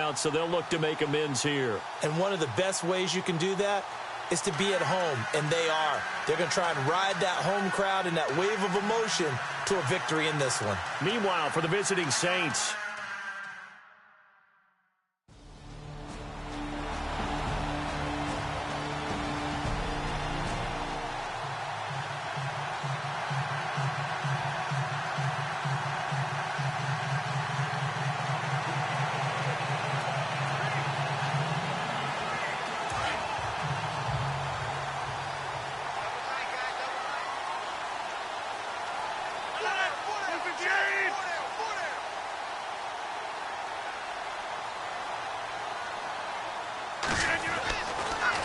timeout, so they'll look to make amends here. And one of the best ways you can do that is to be at home, and they are. They're going to try and ride that home crowd and that wave of emotion to a victory in this one. Meanwhile, for the visiting Saints,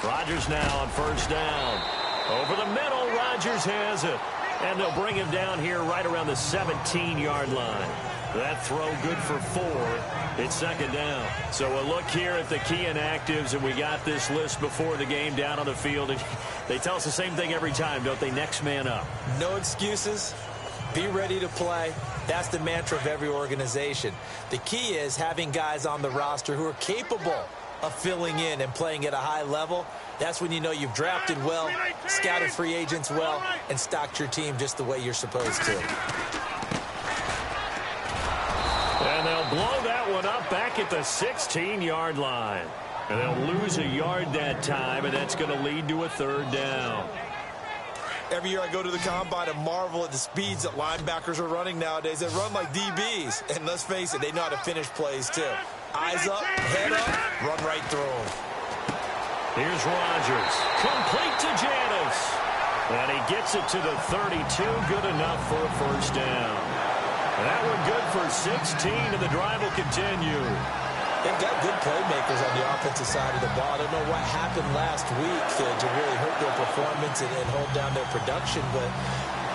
Rodgers now on first down. Over the middle, Rodgers has it. And they'll bring him down here right around the 17-yard line. That throw good for 4. It's second down. So a look here at the key inactives, and we got this list before the game down on the field. And they tell us the same thing every time, don't they? Next man up. No excuses. Be ready to play. That's the mantra of every organization. The key is having guys on the roster who are capable of filling in and playing at a high level. That's when you know you've drafted well, scouted free agents well, and stocked your team just the way you're supposed to. And they'll blow that one up back at the 16-yard line. And they'll lose a yard that time, and that's going to lead to a third down. Every year I go to the combine and marvel at the speeds that linebackers are running nowadays. They run like DBs. And let's face it, they know how to finish plays too. Eyes up, head up, run right through them. Here's Rodgers. Complete to Janis. And he gets it to the 32. Good enough for a first down. That one good for 16, and the drive will continue. They've got good playmakers on the offensive side of the ball. I don't know what happened last week to really hurt their performance and hold down their production, but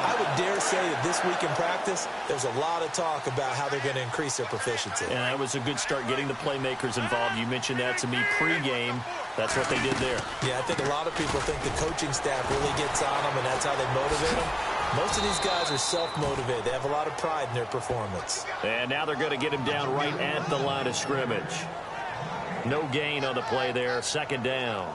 I would dare say that this week in practice, there's a lot of talk about how they're going to increase their proficiency. And that was a good start getting the playmakers involved. You mentioned that to me pregame. That's what they did there. Yeah, I think a lot of people think the coaching staff really gets on them, and that's how they motivate them. Most of these guys are self-motivated. They have a lot of pride in their performance. And now they're going to get him down right at the line of scrimmage. No gain on the play there. Second down.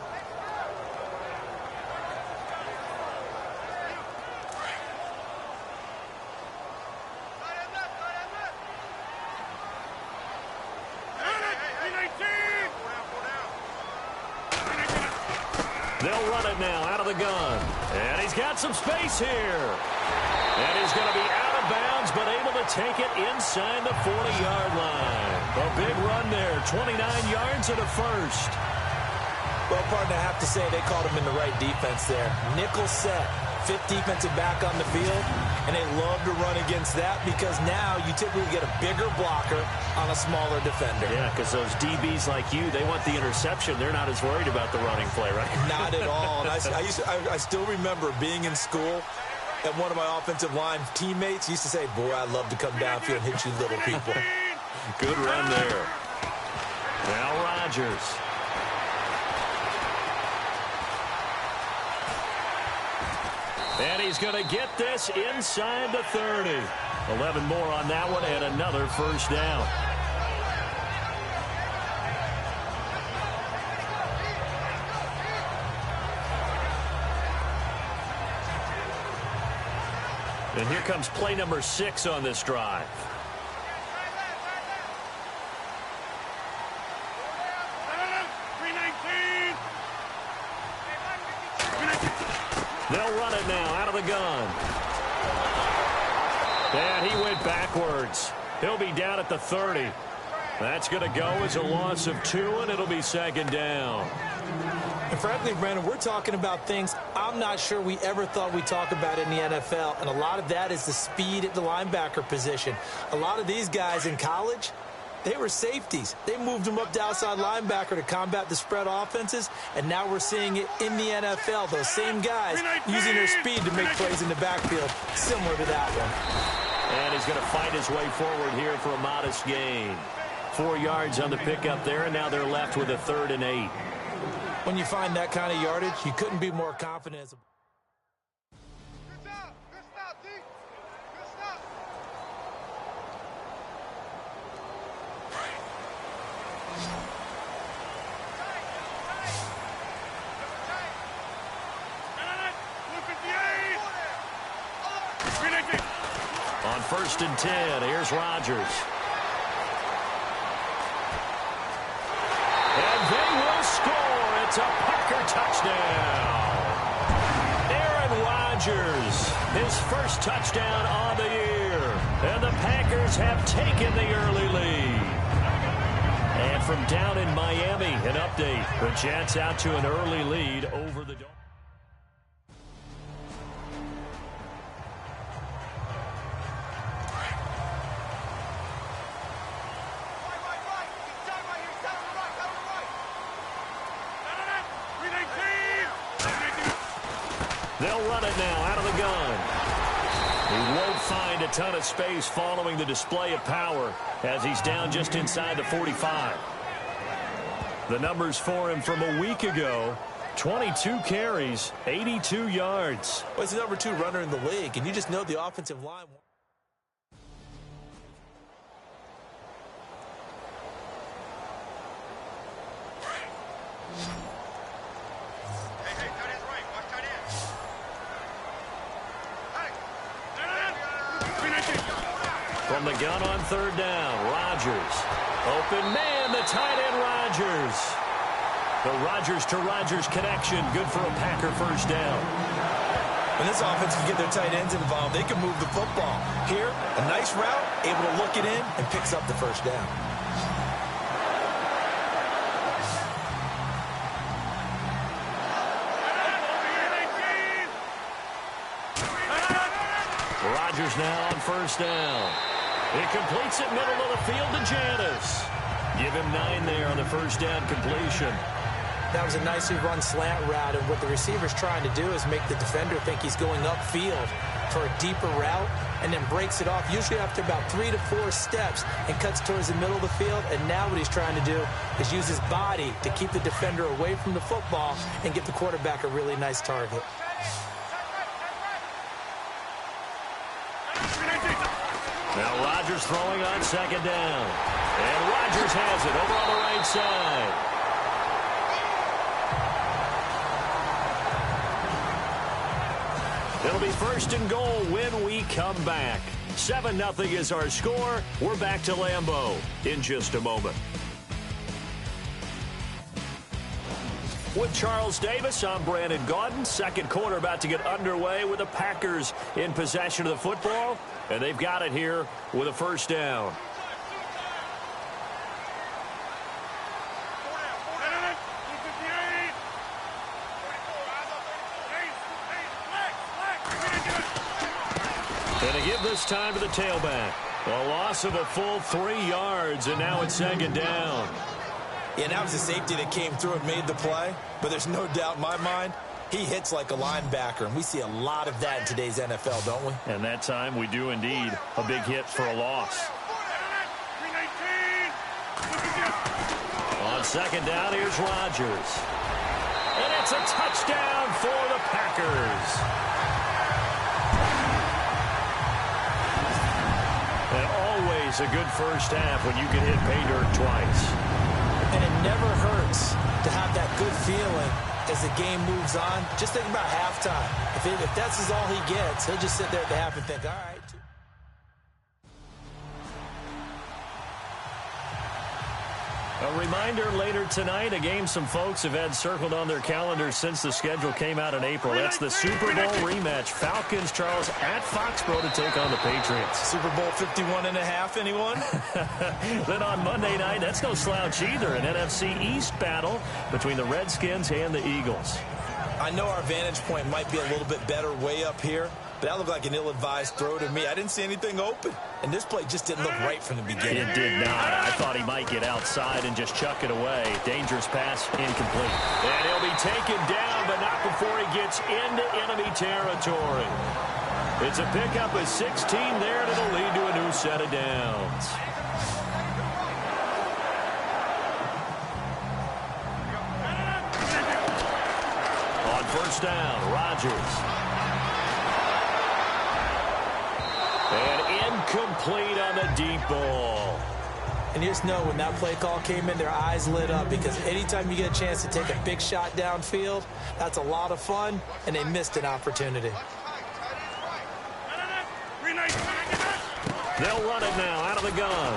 They'll run it now out of the gun. And he's got some space here. And he's going to be out of bounds, but able to take it inside the 40-yard line. A big run there, 29 yards and a first. Well, partner, I have to say they called him in the right defense there. Nickel set, fifth defensive back on the field, and they love to run against that because now you typically get a bigger blocker on a smaller defender. Yeah, because those DBs like you, they want the interception. They're not as worried about the running play, right? Not at all. And I still remember being in school, and one of my offensive line teammates used to say, boy, I'd love to come downfield and hit you little people. Good run there. Now Rodgers. And he's going to get this inside the 30. 11 more on that one and another first down. And here comes play number 6 on this drive. They'll run it now out of the gun. And he went backwards. He'll be down at the 30. That's going to go as a loss of 2, and it'll be second down. And frankly, Brandon, we're talking about things I'm not sure we ever thought we'd talk about in the NFL, and a lot of that is the speed at the linebacker position. A lot of these guys in college, they were safeties. They moved them up to outside linebacker to combat the spread offenses, and now we're seeing it in the NFL. Those same guys using their speed to make plays in the backfield, similar to that one. And he's going to fight his way forward here for a modest gain. 4 yards on the pickup there, and now they're left with a 3rd and 8. When you find that kind of yardage, you couldn't be more confident. 1st and 10. Here's Rodgers. And they will score. It's a Packer touchdown. Aaron Rodgers, his first touchdown on the year. And the Packers have taken the early lead. And from down in Miami, an update. The Jets out to an early lead over the Dolphins. They'll run it now out of the gun. He won't find a ton of space following the display of power as he's down just inside the 45. The numbers for him from a week ago, 22 carries, 82 yards. Well, he's the number 2 runner in the league, and you just know the offensive line. From the gun on 3rd down, Rodgers. Open man, the tight end Rodgers. The Rodgers to Rodgers connection, good for a Packer first down. When this offense can get their tight ends involved, they can move the football. Here, a nice route, able to look it in, and picks up the first down. Rodgers now on 1st down. He completes it middle of the field to Janis. Give him 9 there on the 1st down completion. That was a nicely run slant route, and what the receiver's trying to do is make the defender think he's going upfield for a deeper route, and then breaks it off, usually after about 3 to 4 steps, and cuts towards the middle of the field. And now what he's trying to do is use his body to keep the defender away from the football and give the quarterback a really nice target. Now Rodgers throwing on 2nd down. And Rodgers has it over on the right side. It'll be 1st and goal when we come back. 7-0 is our score. We're back to Lambeau in just a moment. With Charles Davis, I'm Brandon Gaudin. 2nd quarter about to get underway with the Packers in possession of the football. And they've got it here with a 1st down. And to give this time to the tailback. A loss of a full 3 yards, and now it's 2nd down. Yeah, that was a safety that came through and made the play. But there's no doubt in my mind, he hits like a linebacker, and we see a lot of that in today's NFL, don't we? And that time we do indeed. A big hit for a loss. On 2nd down, here's Rodgers. And it's a touchdown for the Packers. And always a good first half when you can hit pay dirt twice. And it never hurts to have that good feeling as the game moves on. Just think about halftime. If that's all he gets, he'll just sit there at the half and think, all right. A reminder later tonight, a game some folks have had circled on their calendars since the schedule came out in April. That's the Super Bowl rematch. Falcons, Charles, at Foxborough to take on the Patriots. Super Bowl 51.5, anyone? Then on Monday night, that's no slouch either, an NFC East battle between the Redskins and the Eagles. I know our vantage point might be a little bit better way up here, but that looked like an ill-advised throw to me. I didn't see anything open, and this play just didn't look right from the beginning. It did not. I thought he might get outside and just chuck it away. Dangerous pass, incomplete. And he'll be taken down, but not before he gets into enemy territory. It's a pickup of 16 there, and it'll lead to a new set of downs. On 1st down, Rodgers. And incomplete on the deep ball. And you just know when that play call came in, their eyes lit up, because anytime you get a chance to take a big shot downfield, that's a lot of fun, and they missed an opportunity. They'll run it now out of the gun.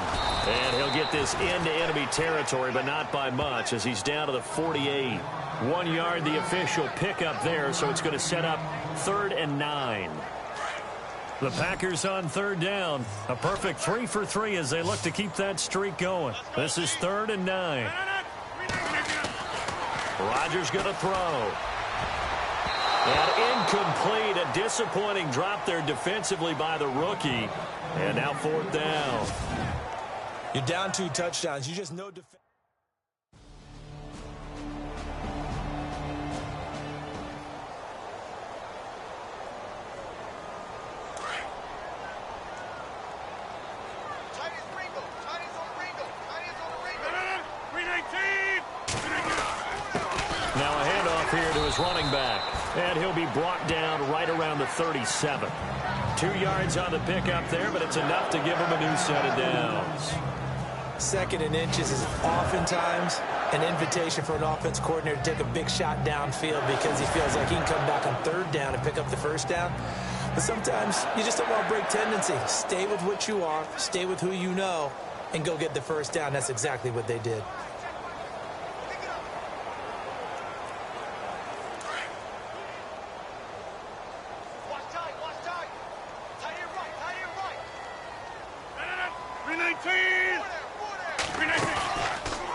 And he'll get this into enemy territory, but not by much, as he's down to the 48. 1 yard, the official pickup there, so it's going to set up 3rd and 9. The Packers on 3rd down. A perfect 3 for 3 as they look to keep that streak going. This is 3rd and 9. Rodgers going to throw. And incomplete. A disappointing drop there defensively by the rookie. And now 4th down. You're down 2 touchdowns. You just know defense. Now a handoff here to his running back. And he'll be brought down right around the 37. 2 yards on the pickup there, but it's enough to give him a new set of downs. 2nd and inches is oftentimes an invitation for an offense coordinator to take a big shot downfield because he feels like he can come back on 3rd down and pick up the 1st down. But sometimes you just don't want to break tendency. Stay with what you are, stay with who you know, and go get the 1st down. That's exactly what they did.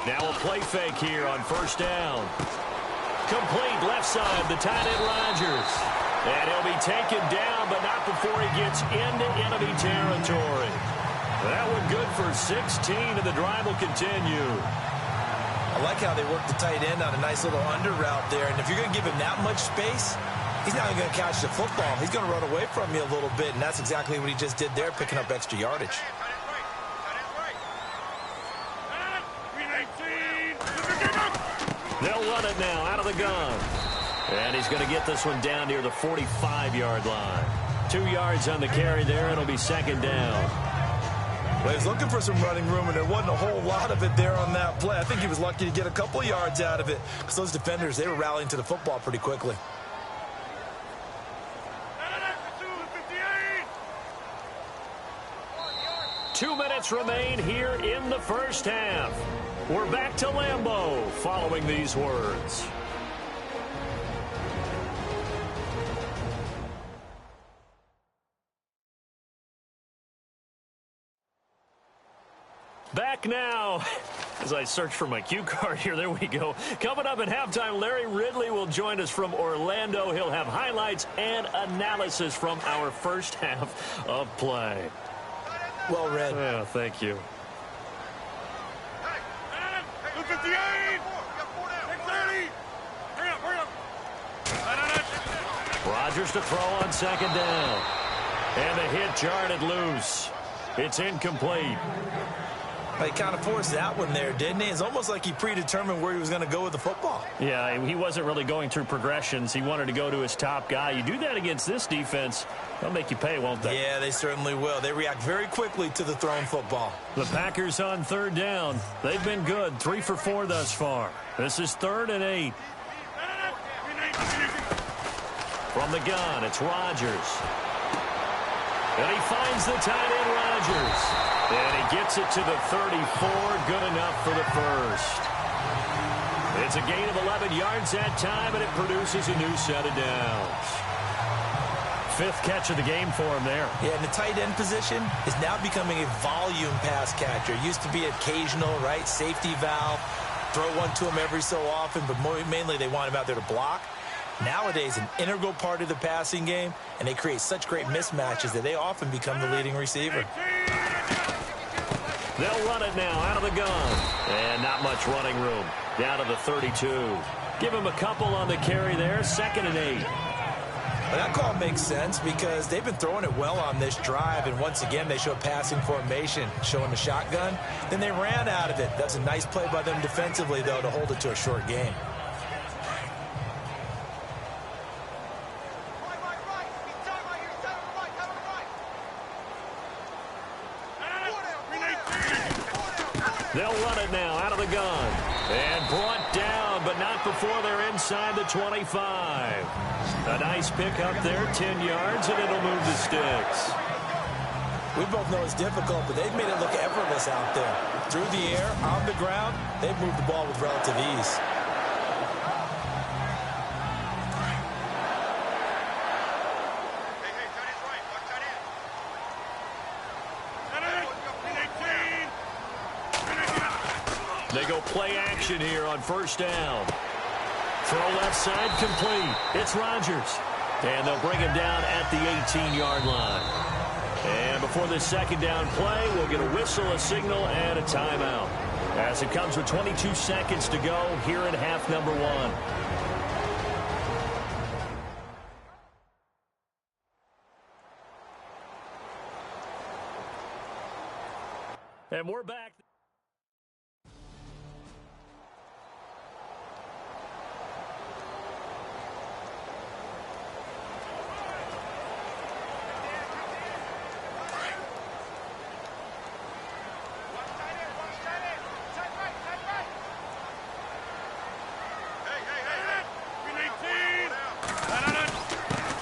Now a play fake here on 1st down. Complete left side, the tight end Rodgers. And he'll be taken down, but not before he gets into enemy territory. That one good for 16, and the drive will continue. I like how they work the tight end on a nice little under route there. And if you're going to give him that much space, he's not going to catch the football. He's going to run away from you a little bit, and that's exactly what he just did there, picking up extra yardage. They'll run it now out of the gun. And he's going to get this one down near the 45-yard line. 2 yards on the carry there. It'll be 2nd down. Well, he was looking for some running room, and there wasn't a whole lot of it there on that play. I think he was lucky to get a couple yards out of it because those defenders, they were rallying to the football pretty quickly. Two minutes remain here in the 1st half. We're back to Lambeau following these words. Back now. As I search for my cue card here, there we go. Coming up at halftime, Larry Ridley will join us from Orlando. He'll have highlights and analysis from our 1st half of play. Well read. Yeah, thank you. Rodgers to throw on 2nd down. And the hit jarred it loose. It's incomplete. He kind of forced that one there, didn't he? It's almost like he predetermined where he was going to go with the football. Yeah, he wasn't really going through progressions. He wanted to go to his top guy. You do that against this defense, they'll make you pay, won't they? Yeah, they certainly will. They react very quickly to the thrown football. The Packers on 3rd down. They've been good, 3 for 4 thus far. This is 3rd and 8. From the gun, it's Rodgers. And he finds the tight end, Rodgers. And he gets it to the 34, good enough for the 1st. It's a gain of 11 yards that time, and it produces a new set of downs. 5th catch of the game for him there. Yeah, and the tight end position is now becoming a volume pass catcher. It used to be occasional, right? Safety valve, throw one to him every so often, but mainly they want him out there to block. Nowadays, an integral part of the passing game, and they create such great mismatches that they often become the leading receiver. They'll run it now out of the gun. And not much running room. Down to the 32. Give him a couple on the carry there. 2nd and 8. Well, that call makes sense because they've been throwing it well on this drive, and once again, they show passing formation, showing the shotgun. Then they ran out of it. That's a nice play by them defensively, though, to hold it to a short game. They'll run it now out of the gun. And brought down, but not before they're inside the 25. A nice pick up there, 10 yards, and it'll move the sticks. We both know it's difficult, but they've made it look effortless out there. Through the air, on the ground, they've moved the ball with relative ease. They go play action here on first down. Throw left side complete. It's Rodgers. And they'll bring him down at the 18-yard line. And before this second down play, we'll get a whistle, a signal, and a timeout. As it comes with 22 seconds to go here in half number one. And we're back.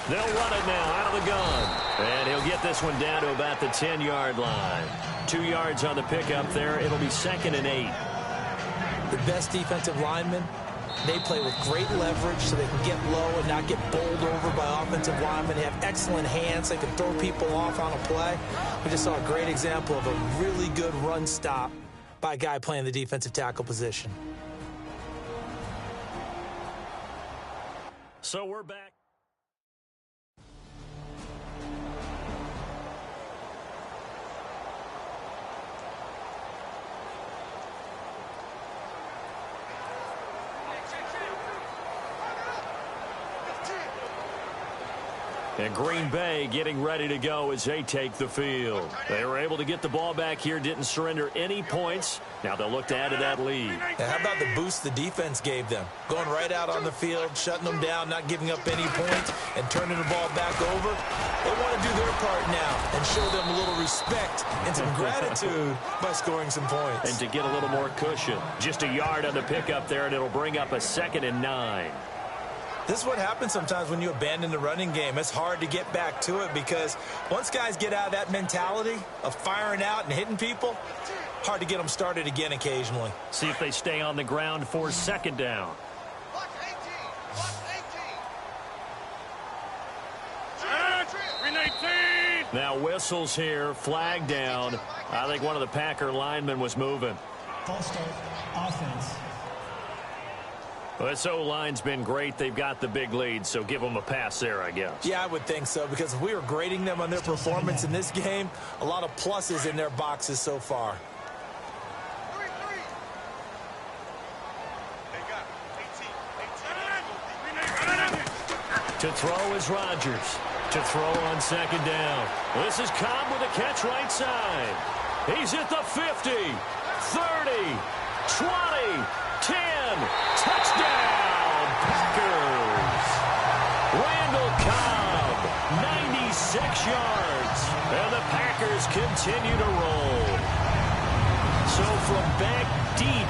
They'll run it now out of the gun. And he'll get this one down to about the 10-yard line. 2 yards on the pickup there. It'll be 2nd and 8. The best defensive linemen, they play with great leverage so they can get low and not get bowled over by offensive linemen. They have excellent hands. They can throw people off on a play. We just saw a great example of a really good run stop by a guy playing the defensive tackle position. So we're back. And Green Bay getting ready to go as they take the field. They were able to get the ball back here, didn't surrender any points. Now they'll look to add to that lead. Now, how about the boost the defense gave them? Going right out on the field, shutting them down, not giving up any points, and turning the ball back over. They want to do their part now and show them a little respect and some gratitude by scoring some points. And to get a little more cushion. Just a yard on the pickup there, and it'll bring up a 2nd and 9. This is what happens sometimes when you abandon the running game. It's hard to get back to it because once guys get out of that mentality of firing out and hitting people, hard to get them started again occasionally. See if they stay on the ground for 2nd down. Now whistles here, flag down. I think one of the Packer linemen was moving. False start, offense. Well, this O-line's been great. They've got the big lead, so give them a pass there, I guess. Yeah, I would think so, because if we were grading them on their performance in this game, a lot of pluses in their boxes so far. To throw is Rodgers. To throw on 2nd down. This is Cobb with a catch right side. He's at the 50, 30, 20, 10. Touchdown, Packers. Randall Cobb, 96 yards. And the Packers continue to roll. So from back deep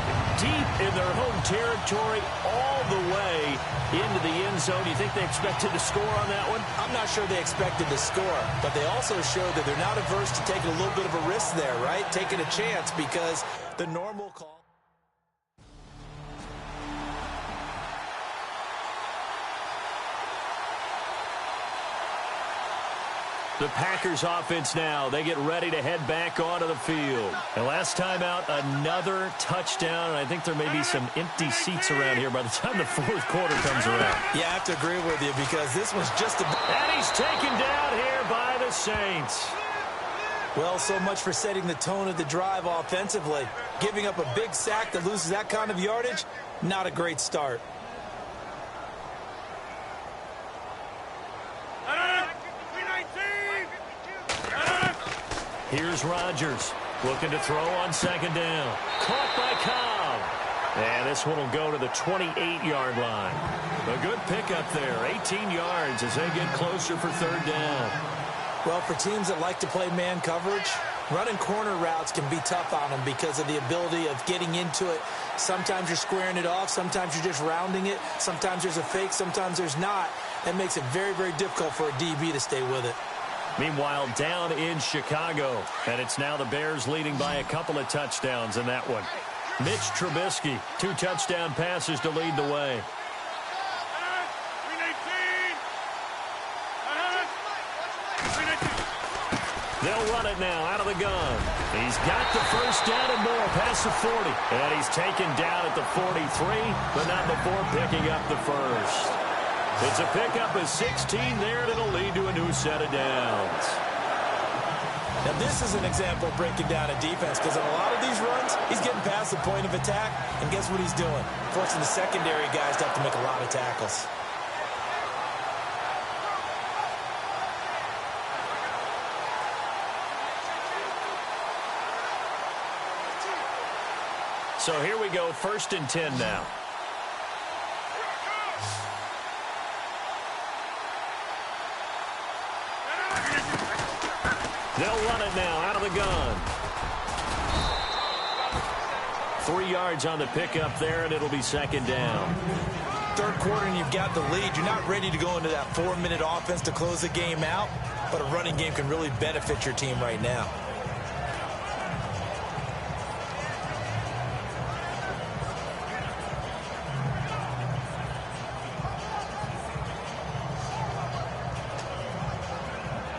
in their home territory, all the way into the end zone. Do you think they expected to score on that one? I'm not sure they expected to score, but they also showed that they're not averse to taking a little bit of a risk there, right? Taking a chance, because the normal call. The Packers offense now, they get ready to head back onto the field. And last time out, another touchdown. And I think there may be some empty seats around here by the time the 4th quarter comes around. Yeah, I have to agree with you, because this was just a... And he's taken down here by the Saints. Well, so much for setting the tone of the drive offensively. Giving up a big sack that loses that kind of yardage, not a great start. Here's Rodgers looking to throw on 2nd down. Caught by Cobb. And this one will go to the 28-yard line. A good pickup there, 18 yards as they get closer for 3rd down. Well, for teams that like to play man coverage, running corner routes can be tough on them because of the ability of getting into it. Sometimes you're squaring it off. Sometimes you're just rounding it. Sometimes there's a fake. Sometimes there's not. That makes it very, very difficult for a DB to stay with it. Meanwhile, down in Chicago, and it's now the Bears leading by a couple of touchdowns in that one. Mitch Trubisky, 2 touchdown passes to lead the way. They'll run it now out of the gun. He's got the first down and more past the 40. And he's taken down at the 43, but not before picking up the first. It's a pickup of 16 there, and it'll lead to a new set of downs. Now, this is an example of breaking down a defense, because on a lot of these runs, he's getting past the point of attack, and guess what he's doing? Forcing the secondary guys to have to make a lot of tackles. So here we go, 1st and 10 now. They'll run it now out of the gun. 3 yards on the pickup there, and it'll be 2nd down. 3rd quarter, and you've got the lead. You're not ready to go into that 4-minute offense to close the game out, but a running game can really benefit your team right now.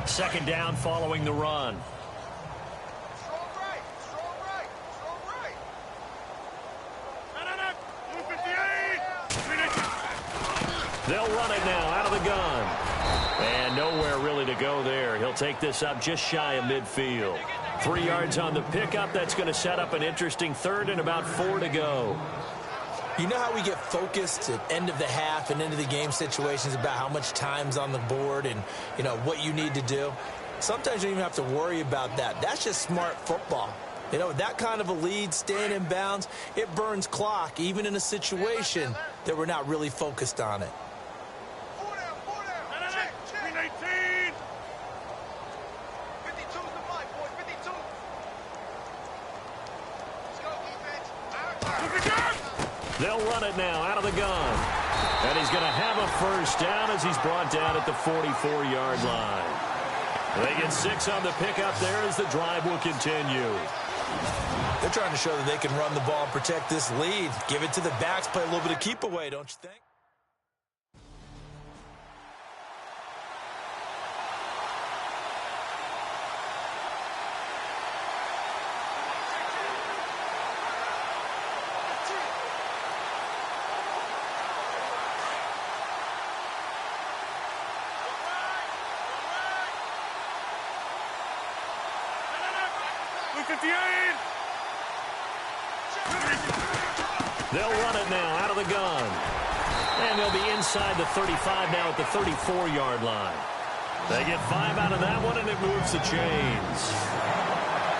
Second down following the run. They'll run it now out of the gun. And nowhere really to go there. He'll take this up just shy of midfield. 3 yards on the pickup. That's going to set up an interesting 3rd and about 4 to go. You know how we get focused at end of the half and into the game situations about how much time's on the board and, you know, what you need to do? Sometimes you don't even have to worry about that. That's just smart football. You know, that kind of a lead, staying in bounds, it burns clock, even in a situation that we're not really focused on it. They'll run it now out of the gun. And he's going to have a first down as he's brought down at the 44-yard line. They get 6 on the pickup there as the drive will continue. They're trying to show that they can run the ball and protect this lead. Give it to the backs, play a little bit of keep away, don't you think? They'll run it now out of the gun. And they'll be inside the 35 now at the 34-yard line. They get 5 out of that one, and it moves the chains.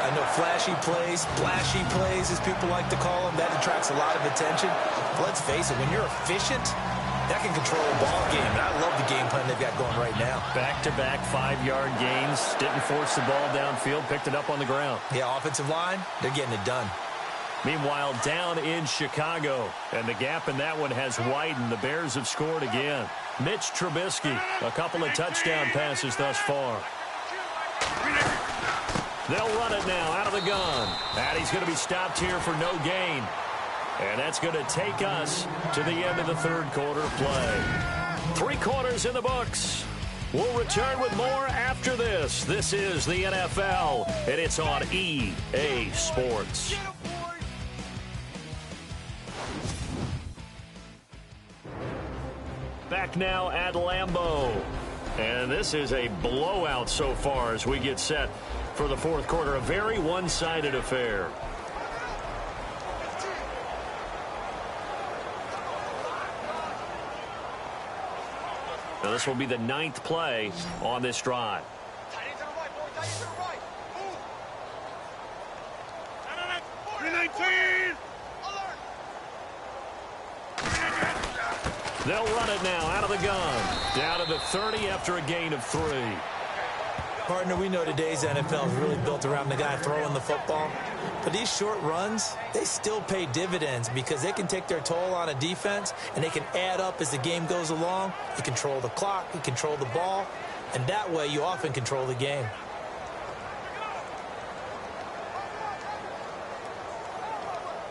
I know flashy plays, splashy plays, as people like to call them, that attracts a lot of attention. But let's face it, when you're efficient, that can control a ball game. And I love the game plan they've got going right now. Back-to-back 5-yard gains. Didn't force the ball downfield. Picked it up on the ground. Yeah, offensive line, they're getting it done. Meanwhile, down in Chicago, and the gap in that one has widened. The Bears have scored again. Mitch Trubisky, a couple of touchdown passes thus far. They'll run it now out of the gun. And he's going to be stopped here for no gain. And that's going to take us to the end of the 3rd quarter play. 3 quarters in the books. We'll return with more after this. This is the NFL, and it's on EA Sports. Back now at Lambeau. And this is a blowout so far as we get set for the 4th quarter. A very one-sided affair. Now this will be the 9th play on this drive. They'll run it now out of the gun. Down to the 30 after a gain of 3. Partner, we know today's NFL is really built around the guy throwing the football. But these short runs, they still pay dividends because they can take their toll on a defense and they can add up as the game goes along. You control the clock, you control the ball. And that way you often control the game.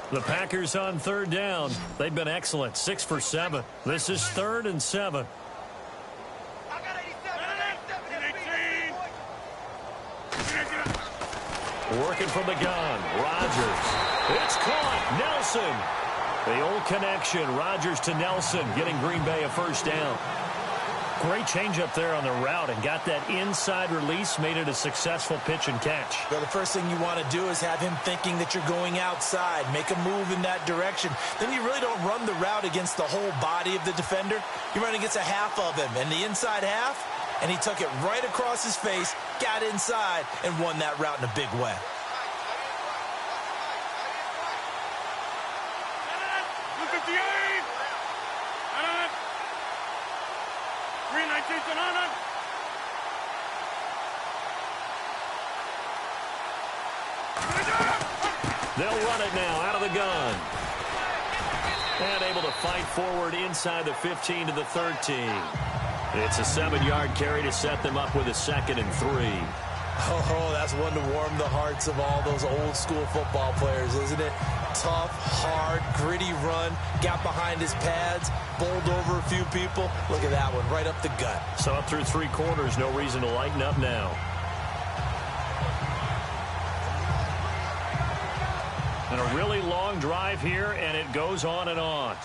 The Packers on third down. They've been excellent, 6 for 7. This is 3rd and 7. Working from the gun. Rodgers. It's caught. Nelson. The old connection. Rodgers to Nelson, getting Green Bay a first down. Great change up there on the route and got that inside release, made it a successful pitch and catch. Well, the first thing you want to do is have him thinking that you're going outside, make a move in that direction. Then you really don't run the route against the whole body of the defender. You run against a half of him, and the inside half, and he took it right across his face, got inside, and won that route in a big way. They'll run it now out of the gun. And able to fight forward inside the 15 to the 13. It's a 7-yard carry to set them up with a 2nd and 3. Oh, that's one to warm the hearts of all those old school football players, isn't it? Tough, hard, gritty run, got behind his pads, bowled over a few people. Look at that one, right up the gut. So up through 3 quarters, no reason to lighten up now. And a really long drive here, and it goes on and on.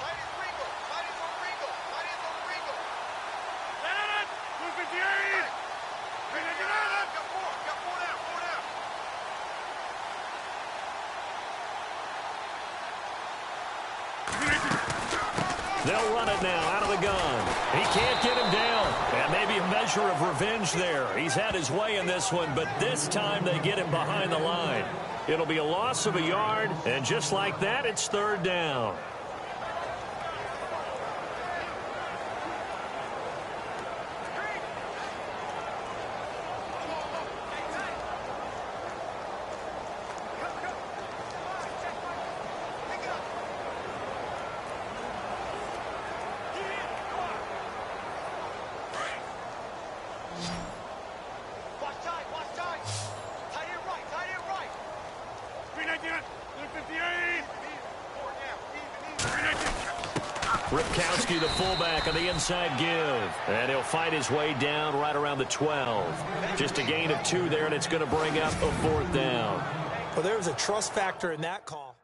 They'll run it now out of the gun. He can't get him down. And maybe a measure of revenge there. He's had his way in this one, but this time they get him behind the line. It'll be a loss of a yard, and just like that, it's 3rd down. Ripkowski, the fullback, on the inside give. And he'll fight his way down right around the 12. Just a gain of 2 there, and it's going to bring up a 4th down. Well, there was a trust factor in that call.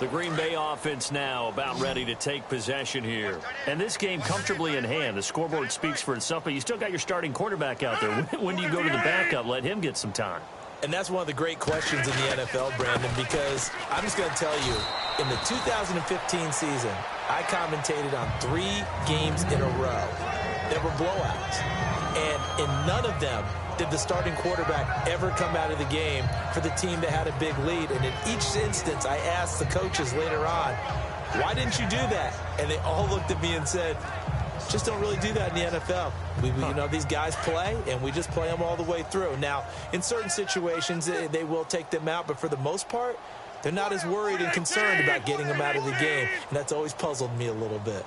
The Green Bay offense now about ready to take possession here. And this game comfortably in hand. The scoreboard speaks for itself, but you still got your starting quarterback out there. When do you go to the backup? Let him get some time. And that's one of the great questions in the NFL, Brandon, because I'm just going to tell you, in the 2015 season, I commentated on 3 games in a row that were blowouts. And in none of them did the starting quarterback ever come out of the game for the team that had a big lead. And in each instance, I asked the coaches later on, why didn't you do that? And they all looked at me and said, just don't really do that in the NFL. You know, these guys play, and we just play them all the way through. Now, in certain situations, they will take them out, but for the most part, they're not as worried and concerned about getting them out of the game. And that's always puzzled me a little bit.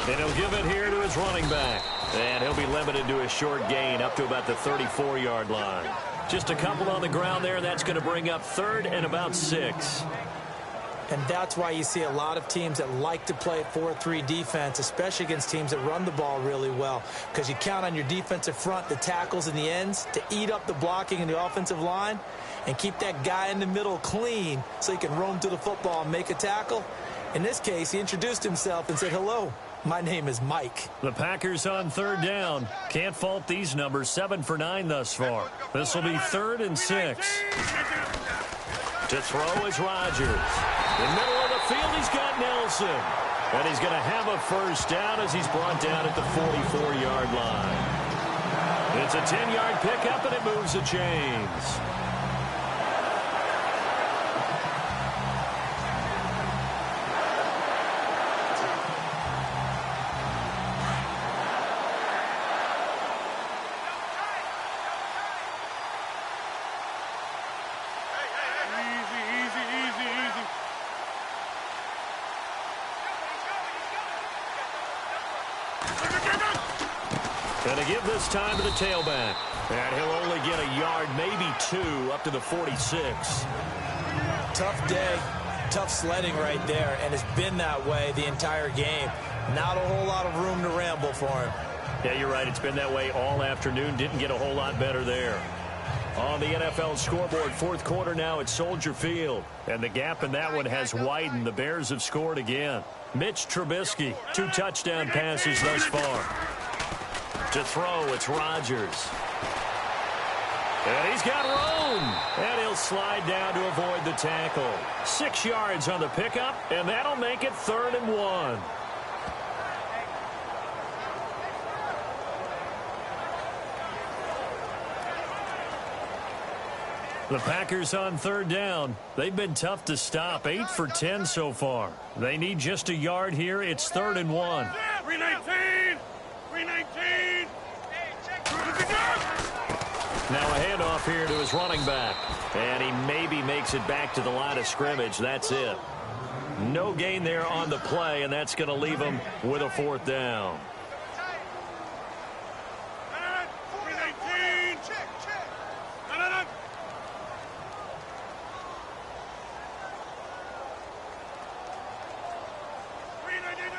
And he'll give it here to his running back. And he'll be limited to a short gain up to about the 34-yard line. Just a couple on the ground there, and that's going to bring up 3rd and about 6. And that's why you see a lot of teams that like to play 4-3 defense, especially against teams that run the ball really well, because you count on your defensive front, the tackles and the ends, to eat up the blocking in the offensive line and keep that guy in the middle clean so he can roam to the football and make a tackle. In this case, he introduced himself and said, hello, my name is Mike. The Packers on 3rd down. Can't fault these numbers. 7 for 9 thus far. This will be 3rd and 6. To throw is Rodgers. In the middle of the field, he's got Nelson. And he's going to have a first down as he's brought down at the 44-yard line. It's a 10-yard pickup, and it moves the chains. And to give this time to the tailback. And he'll only get a yard, maybe 2, up to the 46. Tough day, tough sledding right there, and it's been that way the entire game. Not a whole lot of room to ramble for him. Yeah, you're right. It's been that way all afternoon. Didn't get a whole lot better there. On the NFL scoreboard, fourth quarter now at Soldier Field. And the gap in that one has widened. The Bears have scored again. Mitch Trubisky, 2 touchdown passes thus far. To throw, it's Rodgers. And he's got room. And he'll slide down to avoid the tackle. 6 yards on the pickup, and that'll make it 3rd and 1. The Packers on 3rd down. They've been tough to stop. 8 for 10 so far. They need just a yard here. It's 3rd and 1. 319! 319! Now a handoff here to his running back. And he maybe makes it back to the line of scrimmage. That's it. No gain there on the play, and that's going to leave him with a 4th down. 319! Check. No. 319!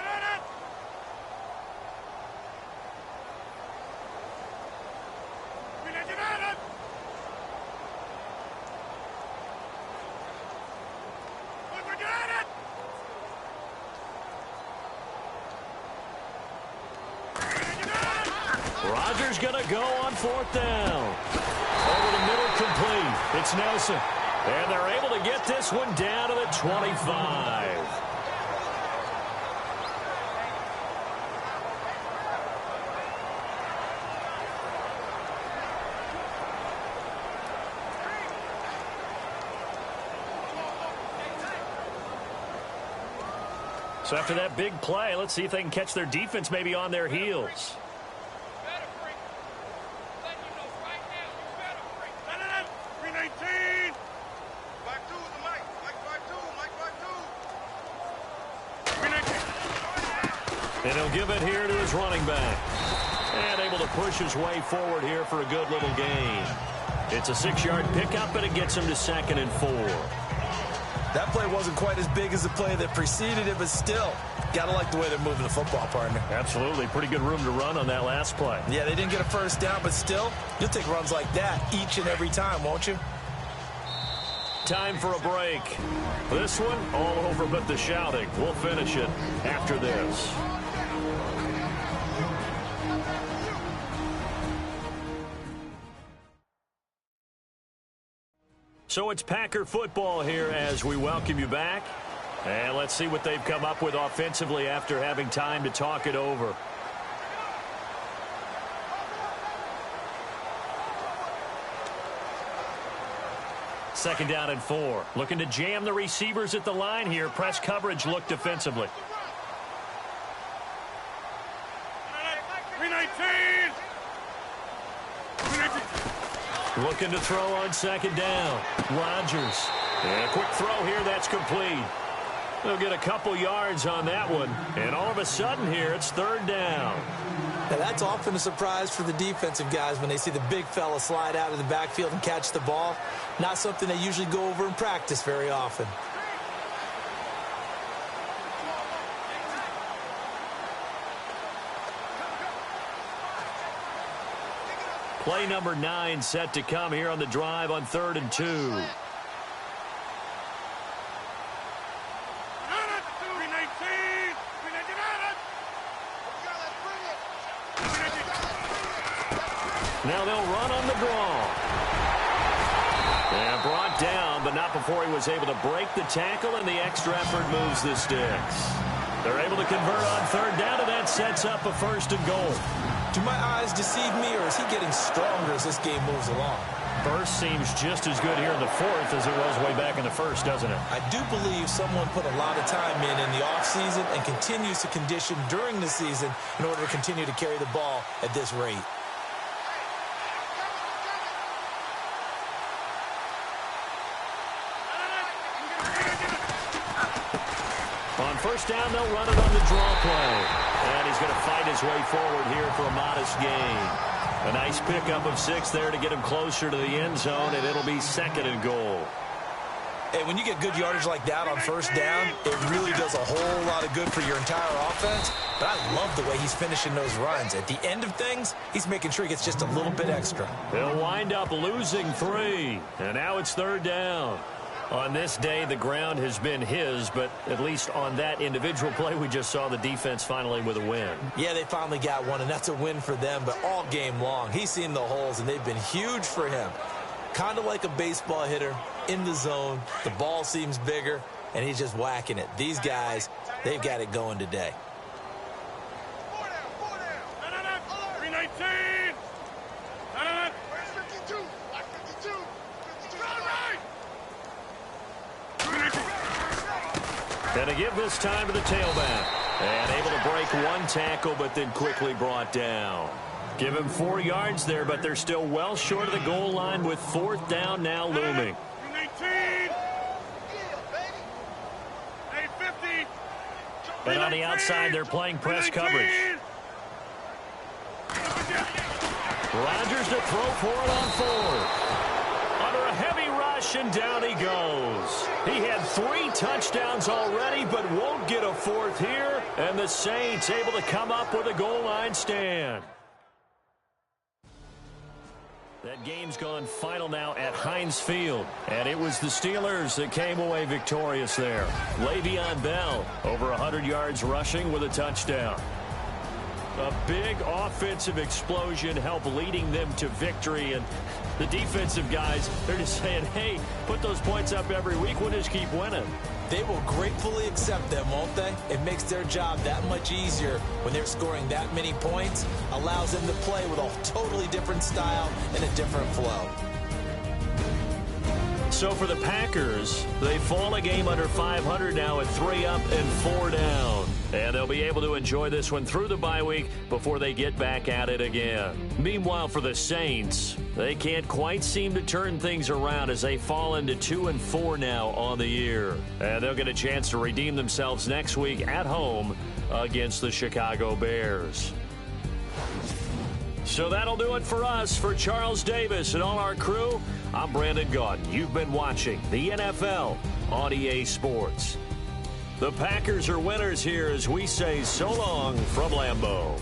Rodgers going to go on 4th down. Over the middle, complete. It's Nelson. And they're able to get this one down to the 25. So after that big play, let's see if they can catch their defense maybe on their heels. 319! Back 2 the mic. Mike 5-2. 319. And he'll give it here to his running back. And able to push his way forward here for a good little gain. It's a 6-yard pickup, and it gets him to 2nd and 4. That play wasn't quite as big as the play that preceded it, but still, got to like the way they're moving the football, partner. Absolutely. Pretty good room to run on that last play. Yeah, they didn't get a 1st down, but still, you'll take runs like that each and every time, won't you? Time for a break. This one, all over but the shouting. We'll finish it after this. So it's Packer football here as we welcome you back. And let's see what they've come up with offensively after having time to talk it over. Second down and 4. Looking to jam the receivers at the line here. Press coverage look defensively. 319! Looking to throw on 2nd down. Rodgers. And a quick throw here. That's complete. They'll get a couple yards on that one. And all of a sudden here, it's 3rd down. Now, that's often a surprise for the defensive guys when they see the big fella slide out of the backfield and catch the ball. Not something they usually go over in practice very often. Play number 9 set to come here on the drive on 3rd and 2. Now they'll run on the draw. And brought down, but not before he was able to break the tackle, and the extra effort moves the sticks. They're able to convert on 3rd down, and that sets up a 1st and goal. Do my eyes deceive me, or is he getting stronger as this game moves along? First seems just as good here in the 4th as it was way back in the 1st, doesn't it? I do believe someone put a lot of time in the offseason and continues to condition during the season in order to continue to carry the ball at this rate. first down, they'll run it on the draw play. And he's going to fight his way forward here for a modest gain. A nice pickup of 6 there to get him closer to the end zone, and it'll be 2nd and goal. Hey, when you get good yardage like that on first down, it really does a whole lot of good for your entire offense. But I love the way he's finishing those runs. At the end of things, he's making sure he gets just a little bit extra. They'll wind up losing 3, and now it's 3rd down. On this day, the ground has been his, but at least on that individual play, we just saw the defense finally with a win. Yeah, they finally got one, and that's a win for them, but all game long, he's seen the holes, and they've been huge for him. Kind of like a baseball hitter in the zone. The ball seems bigger, and he's just whacking it. These guys, they've got it going today. 319. Where's 52? 52. And to give this time to the tailback. And able to break one tackle, but then quickly brought down. Give him 4 yards there, but they're still well short of the goal line with 4th down now looming. 219. And on the outside, they're playing press coverage. Rodgers to throw for it on 4th. Under a heavy rush, and down he goes. He had 3 touchdowns already, but won't get a 4th here. And the Saints able to come up with a goal line stand. That game's gone final now at Heinz Field. And it was the Steelers that came away victorious there. Le'Veon Bell, over 100 yards rushing with a touchdown. A big offensive explosion helped leading them to victory. And the defensive guys, they're just saying, hey, put those points up every week. We'll just keep winning. They will gratefully accept them, won't they? It makes their job that much easier when they're scoring that many points. Allows them to play with a totally different style and a different flow. So for the Packers, they fall a game under 500 now at 3 up and 4 down. And they'll be able to enjoy this one through the bye week before they get back at it again. Meanwhile, for the Saints, they can't quite seem to turn things around as they fall into 2 and 4 now on the year. And they'll get a chance to redeem themselves next week at home against the Chicago Bears. So that'll do it for us. For Charles Davis and all our crew, I'm Brandon Gaudin. You've been watching the NFL on EA Sports. The Packers are winners here as we say so long from Lambeau.